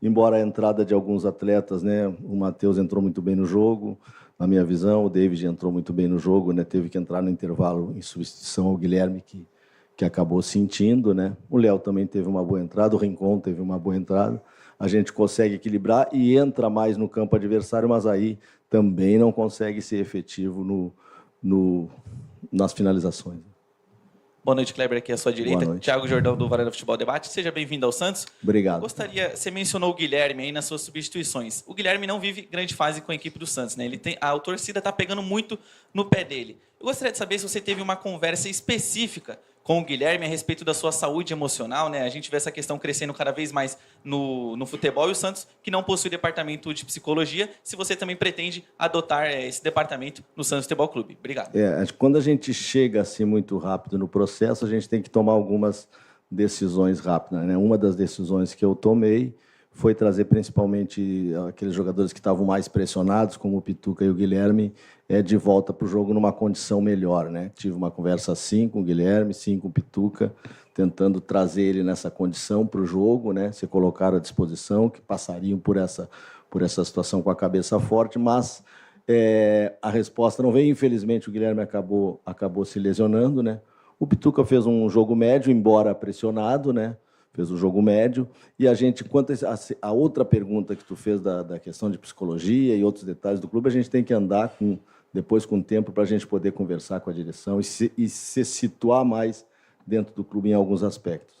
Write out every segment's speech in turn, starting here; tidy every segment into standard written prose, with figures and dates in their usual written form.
embora a entrada de alguns atletas, né, o Matheus entrou muito bem no jogo, na minha visão, o David entrou muito bem no jogo, né, teve que entrar no intervalo em substituição ao Guilherme, que acabou sentindo, né? O Léo também teve uma boa entrada, o Rincon teve uma boa entrada. A gente consegue equilibrar e entra mais no campo adversário, mas aí também não consegue ser efetivo nas finalizações. Boa noite, Kleber, aqui à sua direita. Thiago Jordão, do Varanda Futebol Debate. Seja bem-vindo ao Santos. Obrigado. Você mencionou o Guilherme aí nas suas substituições. O Guilherme não vive grande fase com a equipe do Santos, né? A torcida está pegando muito no pé dele. Eu gostaria de saber se você teve uma conversa específica com o Guilherme a respeito da sua saúde emocional, né? A gente vê essa questão crescendo cada vez mais no futebol, e o Santos, que não possui departamento de psicologia, se você também pretende adotar esse departamento no Santos Futebol Clube. Obrigado. Quando a gente chega assim muito rápido no processo, a gente tem que tomar algumas decisões rápidas, né? Uma das decisões que eu tomei foi trazer principalmente aqueles jogadores que estavam mais pressionados, como o Pituca e o Guilherme, de volta para o jogo numa condição melhor, né? Tive uma conversa assim com o Guilherme, sim com o Pituca, tentando trazer ele nessa condição para o jogo, né? Se colocar à disposição, que passariam por essa situação com a cabeça forte, mas a resposta não veio. Infelizmente, o Guilherme acabou se lesionando, né? O Pituca fez um jogo médio, embora pressionado, né? Fez um jogo médio. E a gente, quanto a outra pergunta que tu fez da questão de psicologia e outros detalhes do clube, a gente tem que andar depois com o tempo para a gente poder conversar com a direção e se situar mais dentro do clube em alguns aspectos.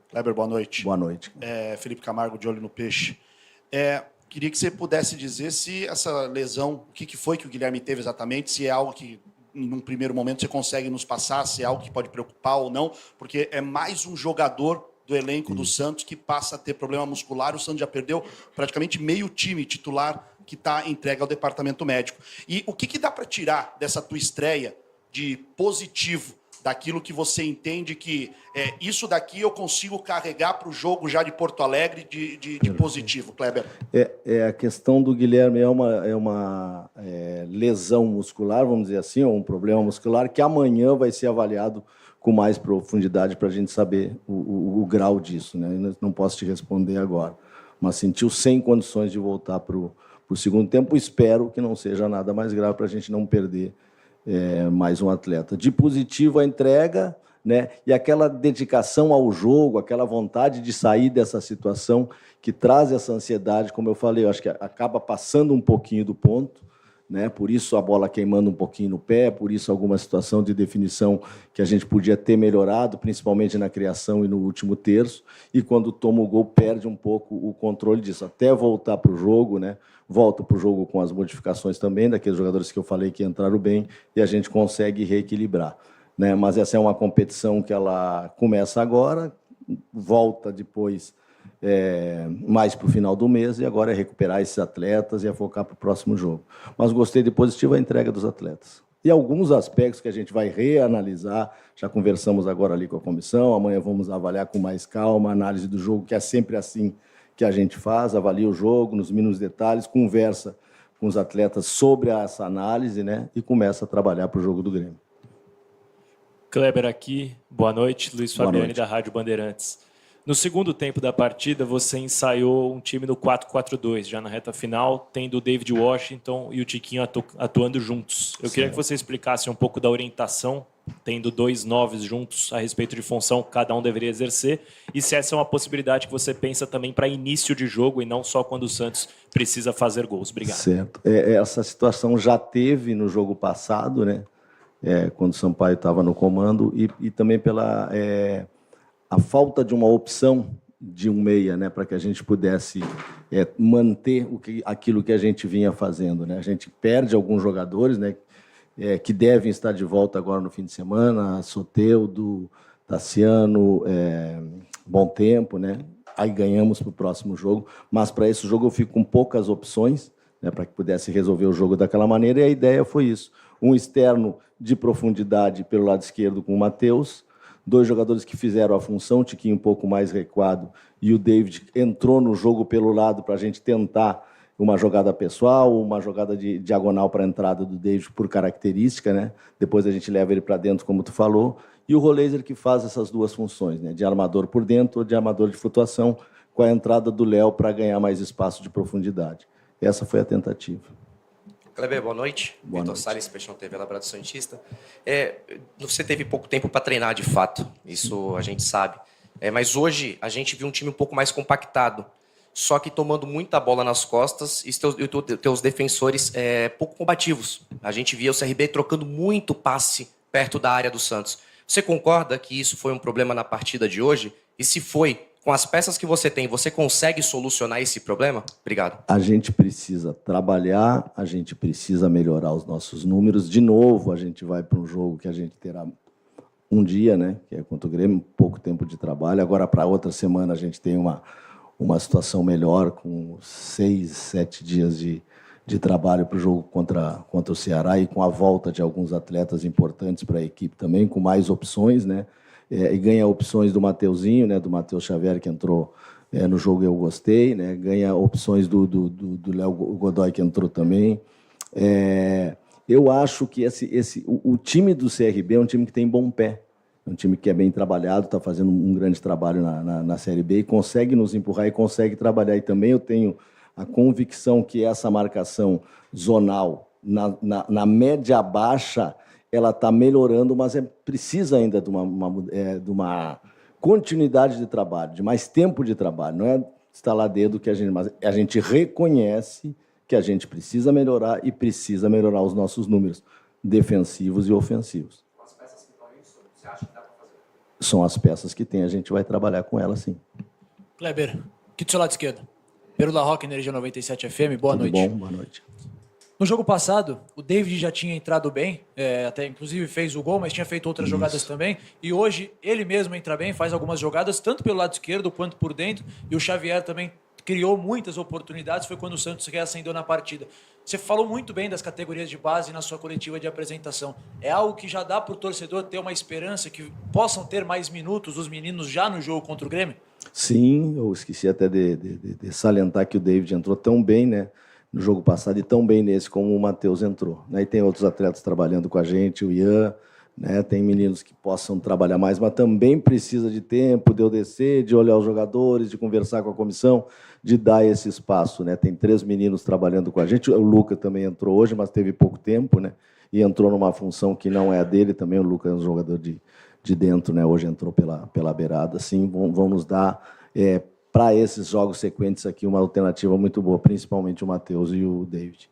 Kleber, boa noite. Boa noite. Felipe Camargo, de Olho no Peixe. Queria que você pudesse dizer se essa lesão, o que foi que o Guilherme teve exatamente, se é algo que, num primeiro momento, você consegue nos passar, se é algo que pode preocupar ou não, porque é mais um jogador do elenco do Santos que passa a ter problema muscular. O Santos já perdeu praticamente meio time titular que está entregue ao departamento médico. E o que dá para tirar dessa tua estreia de positivo, daquilo que você entende que isso daqui eu consigo carregar para o jogo já de Porto Alegre de positivo, Kleber? A questão do Guilherme é uma lesão muscular, vamos dizer assim, ou um problema muscular que amanhã vai ser avaliado com mais profundidade para a gente saber o grau disso, né? Eu não posso te responder agora, mas sentiu sem condições de voltar para o segundo tempo. Espero que não seja nada mais grave para a gente não perder mais um atleta. De positivo, a entrega, né? E aquela dedicação ao jogo, aquela vontade de sair dessa situação que traz essa ansiedade, como eu falei, eu acho que acaba passando um pouquinho do ponto, né? Por isso a bola queimando um pouquinho no pé, por isso alguma situação de definição que a gente podia ter melhorado, principalmente na criação e no último terço, e quando toma o gol perde um pouco o controle disso, até voltar para o jogo, né? Volta para o jogo com as modificações também daqueles jogadores que eu falei que entraram bem, e a gente consegue reequilibrar, né? Mas essa é uma competição que ela começa agora, volta depois mais para o final do mês, e agora é recuperar esses atletas e focar para o próximo jogo. Mas gostei de positivo a entrega dos atletas. E alguns aspectos que a gente vai reanalisar, já conversamos agora ali com a comissão, amanhã vamos avaliar com mais calma a análise do jogo, que é sempre assim que a gente faz, avalia o jogo nos mínimos detalhes, conversa com os atletas sobre essa análise, né, e começa a trabalhar para o jogo do Grêmio. Kleber aqui, boa noite, Luiz Fabiani da Rádio Bandeirantes. No segundo tempo da partida, você ensaiou um time no 4-4-2, já na reta final, tendo o David Washington e o Tiquinho atuando juntos. Eu queria que você explicasse um pouco da orientação, tendo 2 noves juntos, a respeito de função que cada um deveria exercer, e se essa é uma possibilidade que você pensa também para início de jogo e não só quando o Santos precisa fazer gols. Obrigado. Certo. Essa situação já teve no jogo passado, né? Quando o Sampaio estava no comando, e também pela a falta de uma opção de um meia, né, para que a gente pudesse manter aquilo que a gente vinha fazendo, né? A gente perde alguns jogadores, né, que devem estar de volta agora no fim de semana, Soteldo, Tassiano, Bom Tempo, né? Aí ganhamos para o próximo jogo, mas para esse jogo eu fico com poucas opções, né, para que pudesse resolver o jogo daquela maneira, e a ideia foi isso. Um externo de profundidade pelo lado esquerdo com o Matheus, 2 jogadores que fizeram a função, o Tiquinho um pouco mais recuado, e o David entrou no jogo pelo lado para a gente tentar uma jogada pessoal, uma jogada de diagonal para a entrada do David por característica, né? Depois a gente leva ele para dentro, como tu falou, e o Roleiser que faz essas 2 funções, né? De armador por dentro ou de armador de flutuação, com a entrada do Léo para ganhar mais espaço de profundidade. Essa foi a tentativa. Kleber, boa noite. Vitor Salles, Peixão TV, Labrado Santista. Você teve pouco tempo para treinar, de fato, isso a gente sabe. Mas hoje a gente viu um time um pouco mais compactado, só que tomando muita bola nas costas e teus defensores pouco combativos. A gente via o CRB trocando muito passe perto da área do Santos. Você concorda que isso foi um problema na partida de hoje? E se foi, com as peças que você tem, você consegue solucionar esse problema? Obrigado. A gente precisa trabalhar, a gente precisa melhorar os nossos números. De novo, a gente vai para um jogo que a gente terá um dia, né, que é contra o Grêmio, pouco tempo de trabalho. Agora, para outra semana, a gente tem uma situação melhor, com 6, 7 dias de trabalho para o jogo contra o Ceará e com a volta de alguns atletas importantes para a equipe também, com mais opções, né? E ganha opções do Mateuzinho, né, do Matheus Xavier, que entrou no jogo e eu gostei, né? Ganha opções do Léo Godoy, que entrou também. Eu acho que o time do CRB é um time que tem bom pé, é um time que é bem trabalhado, está fazendo um grande trabalho na Série B e consegue nos empurrar e consegue trabalhar. E também eu tenho a convicção que essa marcação zonal, na média baixa, ela está melhorando, mas precisa ainda de uma continuidade de trabalho, de mais tempo de trabalho. Não é estalar dedo que mas a gente reconhece que a gente precisa melhorar e precisa melhorar os nossos números defensivos e ofensivos. As peças que estão aí, você acha que dá para fazer? São as peças que tem, a gente vai trabalhar com elas, sim. Kleber, aqui do seu lado esquerdo. Perula Rock, Energia 97 FM, boa noite. Tudo bom? Boa noite. No jogo passado, o David já tinha entrado bem, até inclusive fez o gol, mas tinha feito outras jogadas também. E hoje ele mesmo entra bem, faz algumas jogadas, tanto pelo lado esquerdo quanto por dentro. E o Xavier também criou muitas oportunidades, foi quando o Santos reacendeu na partida. Você falou muito bem das categorias de base na sua coletiva de apresentação. É algo que já dá para o torcedor ter uma esperança que possam ter mais minutos os meninos já no jogo contra o Grêmio? Sim, eu esqueci até de salientar que o David entrou tão bem, né, no jogo passado e tão bem nesse como o Matheus entrou. Né? E tem outros atletas trabalhando com a gente, o Ian, né, tem meninos que possam trabalhar mais, mas também precisa de tempo, de eu descer, de olhar os jogadores, de conversar com a comissão, de dar esse espaço. Né? Tem 3 meninos trabalhando com a gente, o Luca também entrou hoje, mas teve pouco tempo, né? E entrou numa função que não é a dele, também o Luca é um jogador de dentro, né? Hoje entrou pela beirada. Sim, vão nos dar, para esses jogos sequentes aqui, uma alternativa muito boa, principalmente o Matheus e o David.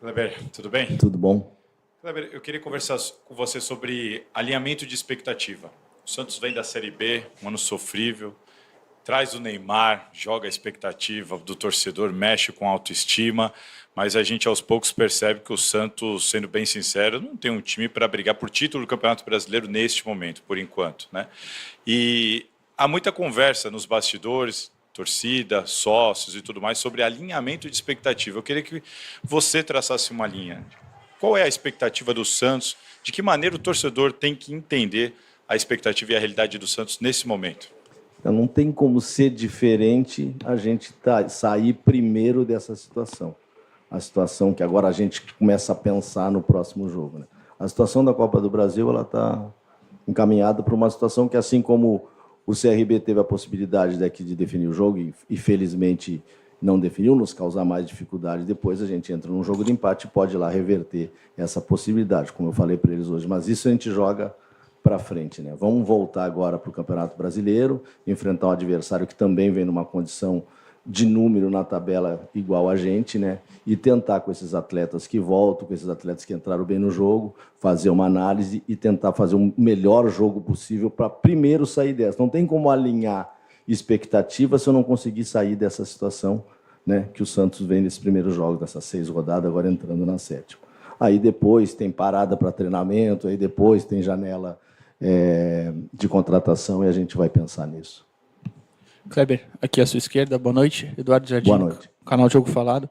Kleber, tudo bem? Tudo bom? Kleber, eu queria conversar com você sobre alinhamento de expectativa. O Santos vem da Série B, um ano sofrível, traz o Neymar, joga a expectativa do torcedor, mexe com a autoestima, mas a gente aos poucos percebe que o Santos, sendo bem sincero, não tem um time para brigar por título do Campeonato Brasileiro neste momento, por enquanto, né? E há muita conversa nos bastidores, torcida, sócios e tudo mais, sobre alinhamento de expectativa. Eu queria que você traçasse uma linha. Qual é a expectativa do Santos? De que maneira o torcedor tem que entender a expectativa e a realidade do Santos nesse momento? Então, não tem como ser diferente a gente sair primeiro dessa situação. A situação que agora a gente começa a pensar no próximo jogo. Né? A situação da Copa do Brasil está encaminhada para uma situação que, assim como o CRB teve a possibilidade daqui de definir o jogo e felizmente não definiu, nos causar mais dificuldade, depois a gente entra num jogo de empate e pode ir lá reverter essa possibilidade, como eu falei para eles hoje. Mas isso a gente joga para frente, né? Vamos voltar agora para o Campeonato Brasileiro, enfrentar um adversário que também vem numa condição de número na tabela igual a gente, né? E tentar com esses atletas que voltam, com esses atletas que entraram bem no jogo, fazer uma análise e tentar fazer um melhor jogo possível para primeiro sair dessa. Não tem como alinhar expectativa se eu não conseguir sair dessa situação, né? Que o Santos vem nesse primeiro jogo, dessas 6 rodadas, agora entrando na 7ª. Aí depois tem parada para treinamento, aí depois tem janela de contratação e a gente vai pensar nisso. Kleber, aqui à sua esquerda, boa noite. Eduardo Jardim, boa noite. Canal Jogo Falado.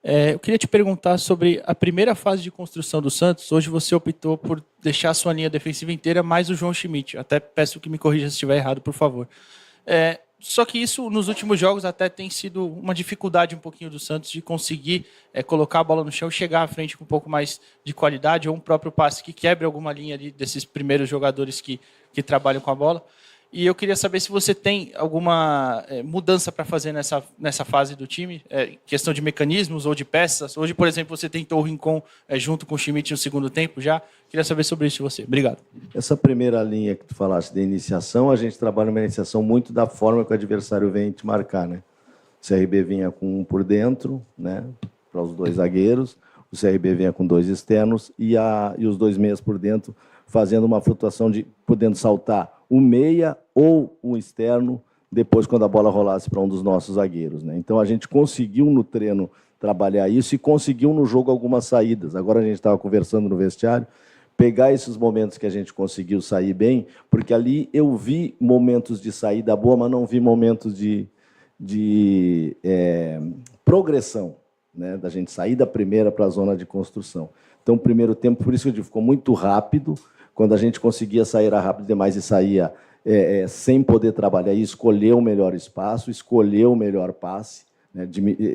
Eu queria te perguntar sobre a primeira fase de construção do Santos. Hoje você optou por deixar a sua linha defensiva inteira mais o João Schmidt. Até peço que me corrija se estiver errado, por favor. Só que isso, nos últimos jogos, até tem sido uma dificuldade um pouquinho do Santos de conseguir colocar a bola no chão e chegar à frente com um pouco mais de qualidade ou um próprio passe que quebre alguma linha ali desses primeiros jogadores que trabalham com a bola. E eu queria saber se você tem alguma mudança para fazer nessa fase do time, questão de mecanismos ou de peças. Hoje, por exemplo, você tentou o Rincon junto com o Schmidt no segundo tempo já. Queria saber sobre isso de você. Obrigado. Essa primeira linha que tu falaste de iniciação, a gente trabalha uma iniciação muito da forma que o adversário vem te marcar, né? O CRB vinha com um por dentro, né, para os 2 zagueiros. O CRB vinha com 2 externos e os 2 meias por dentro, fazendo uma flutuação de podendo saltar o meia ou o externo depois quando a bola rolasse para um dos nossos zagueiros, né? Então a gente conseguiu no treino trabalhar isso e conseguiu no jogo algumas saídas. Agora a gente estava conversando no vestiário, pegar esses momentos que a gente conseguiu sair bem, porque ali eu vi momentos de saída boa, mas não vi momentos de progressão, né? Da gente sair da primeira para a zona de construção. Então o primeiro tempo, por isso que eu digo, ficou muito rápido. Quando a gente conseguia sair rápido demais e saía sem poder trabalhar e escolher o melhor espaço, escolher o melhor passe, né?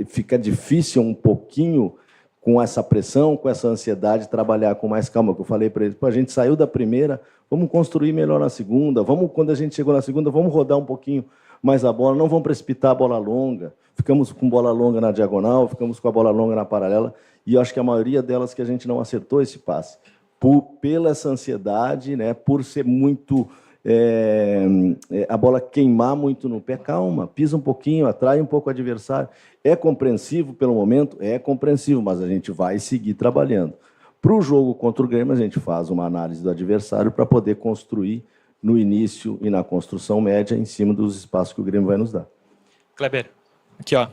Fica difícil um pouquinho com essa pressão, com essa ansiedade, trabalhar com mais calma. Que eu falei para eles, a gente saiu da primeira, vamos construir melhor na segunda, quando a gente chegou na segunda, vamos rodar um pouquinho mais a bola, não vamos precipitar a bola longa. Ficamos com bola longa na diagonal, ficamos com a bola longa na paralela, e eu acho que a maioria delas que a gente não acertou esse passe. Pela essa ansiedade, né, por ser muito... a bola queimar muito no pé, calma, pisa um pouquinho, atrai um pouco o adversário. É compreensivo pelo momento? É compreensivo, mas a gente vai seguir trabalhando. Para o jogo contra o Grêmio, a gente faz uma análise do adversário para poder construir no início e na construção média em cima dos espaços que o Grêmio vai nos dar. Kleber, aqui, ó.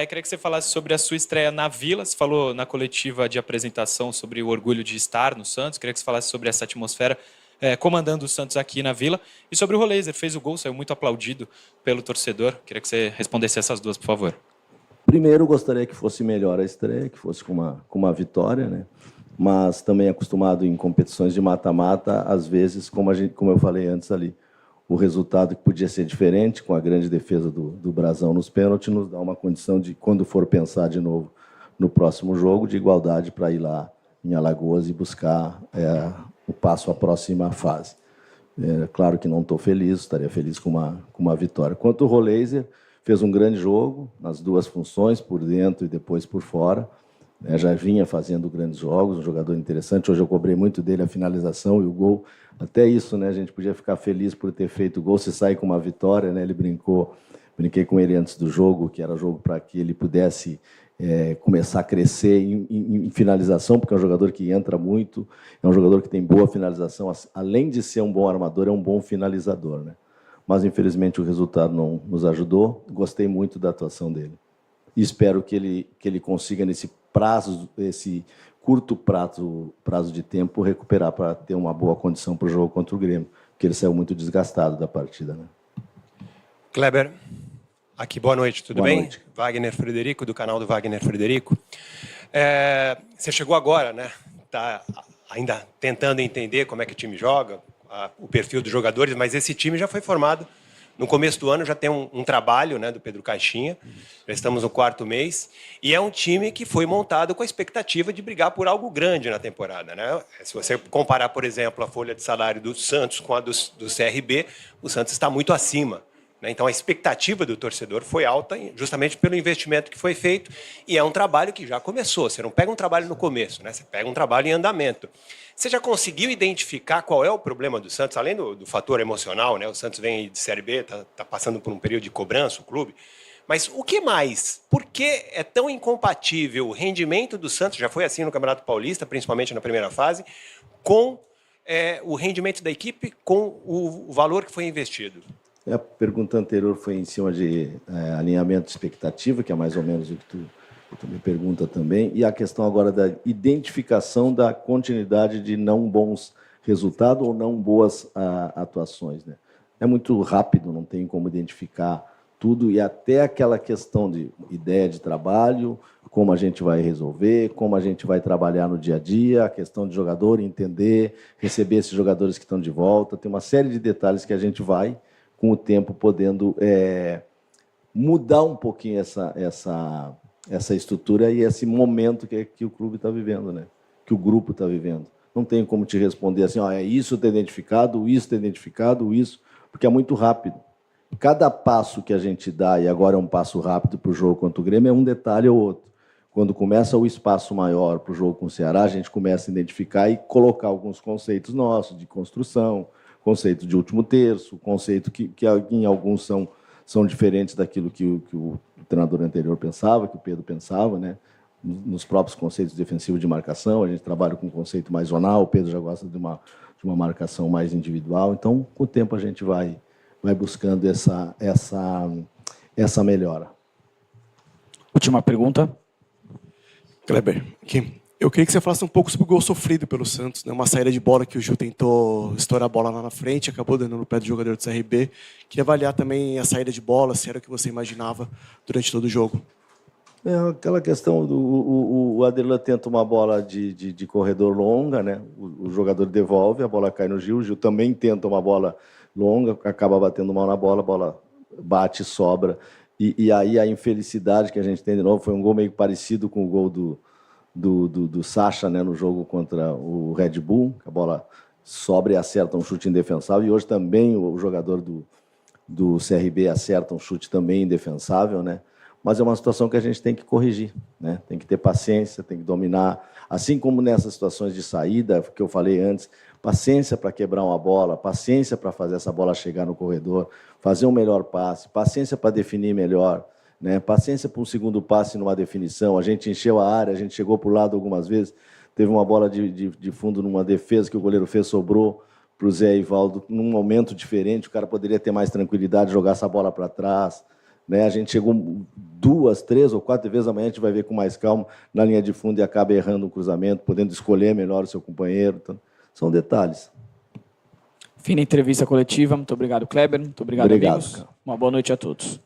Queria que você falasse sobre a sua estreia na Vila. Você falou na coletiva de apresentação sobre o orgulho de estar no Santos. Queria que você falasse sobre essa atmosfera comandando o Santos aqui na Vila. E sobre o Roleiser, fez o gol, saiu muito aplaudido pelo torcedor. Queria que você respondesse essas duas, por favor. Primeiro, gostaria que fosse melhor a estreia, que fosse com uma vitória, né? Mas também acostumado em competições de mata-mata, às vezes, como eu falei antes ali, o resultado que podia ser diferente, com a grande defesa do Brasão nos pênaltis, nos dá uma condição de, quando for pensar de novo no próximo jogo, de igualdade para ir lá em Alagoas e buscar o passo à próxima fase. Claro que não estou feliz, estaria feliz com uma vitória. Quanto ao Roleiser, fez um grande jogo, nas duas funções, por dentro e depois por fora. Já vinha fazendo grandes jogos, um jogador interessante. Hoje eu cobrei muito dele a finalização e o gol. Até isso, né, a gente podia ficar feliz por ter feito o gol, se sair com uma vitória, né? Ele brinquei com ele antes do jogo, que era jogo para que ele pudesse começar a crescer em finalização, porque é um jogador que entra muito, é um jogador que tem boa finalização, além de ser um bom armador, é um bom finalizador, né? Mas, infelizmente, o resultado não nos ajudou. Gostei muito da atuação dele. E espero que ele consiga, nesse curto prazo de tempo, recuperar para ter uma boa condição para o jogo contra o Grêmio, porque ele saiu muito desgastado da partida, né? Kleber, aqui, boa noite, tudo bem? Noite. Wagner Frederico, do canal do Wagner Frederico. Você chegou agora, né? Está ainda tentando entender como é que o time joga, o perfil dos jogadores, mas esse time já foi formado no começo do ano, já tem um trabalho, né, do Pedro Caixinha, já estamos no 4º mês, e é um time que foi montado com a expectativa de brigar por algo grande na temporada, né? Se você comparar, por exemplo, a folha de salário do Santos com a do CRB, o Santos está muito acima, né? Então a expectativa do torcedor foi alta justamente pelo investimento que foi feito, e é um trabalho que já começou. Você não pega um trabalho no começo, né? Você pega um trabalho em andamento. Você já conseguiu identificar qual é o problema do Santos, além do fator emocional, né? O Santos vem de Série B, está passando por um período de cobrança, o clube. Mas o que mais? Por que é tão incompatível o rendimento do Santos, já foi assim no Campeonato Paulista, principalmente na primeira fase, com o rendimento da equipe, com o valor que foi investido? A pergunta anterior foi em cima de alinhamento de expectativa, que é mais ou menos o que tu me pergunta também, e a questão agora da identificação da continuidade de não bons resultados ou não boas atuações, né? É muito rápido, não tem como identificar tudo, e até aquela questão de ideia de trabalho, como a gente vai resolver, como a gente vai trabalhar no dia a dia, a questão de jogador, entender, receber esses jogadores que estão de volta, tem uma série de detalhes que a gente vai, com o tempo, podendo mudar um pouquinho essa estrutura e esse momento que o clube está vivendo, né? Que o grupo está vivendo. Não tenho como te responder assim, isso está identificado, isso, porque é muito rápido. Cada passo que a gente dá, e agora é um passo rápido para o jogo contra o Grêmio, é um detalhe ou outro. Quando começa o espaço maior para o jogo com o Ceará, a gente começa a identificar e colocar alguns conceitos nossos de construção, conceito de último terço, conceito que em alguns são diferentes daquilo que o treinador anterior pensava, que o Pedro pensava, né? Nos próprios conceitos defensivos de marcação, a gente trabalha com um conceito mais zonal, o Pedro já gosta de uma marcação mais individual. Então, com o tempo, a gente vai buscando essa melhora. Última pergunta. Kleber, aqui. Eu queria que você falasse um pouco sobre o gol sofrido pelo Santos, né? Uma saída de bola que o Gil tentou estourar a bola lá na frente, acabou dando no pé do jogador do CRB. Queria avaliar também a saída de bola, se era o que você imaginava durante todo o jogo. Aquela questão o Aderlan tenta uma bola de corredor longa, né? O jogador devolve, a bola cai no Gil, o Gil também tenta uma bola longa, acaba batendo mal na bola, a bola bate e sobra. E aí a infelicidade que a gente tem de novo foi um gol meio parecido com o gol do Sacha, né, no jogo contra o Red Bull, que a bola sobra e acerta um chute indefensável, e hoje também o jogador do CRB acerta um chute também indefensável, né? Mas é uma situação que a gente tem que corrigir, né? Tem que ter paciência, tem que dominar, assim como nessas situações de saída, que eu falei antes, paciência para quebrar uma bola, paciência para fazer essa bola chegar no corredor, fazer um melhor passe, paciência para definir melhor, né? Paciência para um segundo passe numa definição. A gente encheu a área, a gente chegou para o lado algumas vezes, teve uma bola de fundo numa defesa que o goleiro fez, sobrou para o Zé Ivaldo num momento diferente, o cara poderia ter mais tranquilidade, jogar essa bola para trás, né? A gente chegou 2, 3 ou 4 vezes amanhã, a gente vai ver com mais calma na linha de fundo e acaba errando um cruzamento, podendo escolher melhor o seu companheiro. Então, são detalhes. Fim da entrevista coletiva. Muito obrigado, Kleber. Muito obrigado, amigos. Uma boa noite a todos.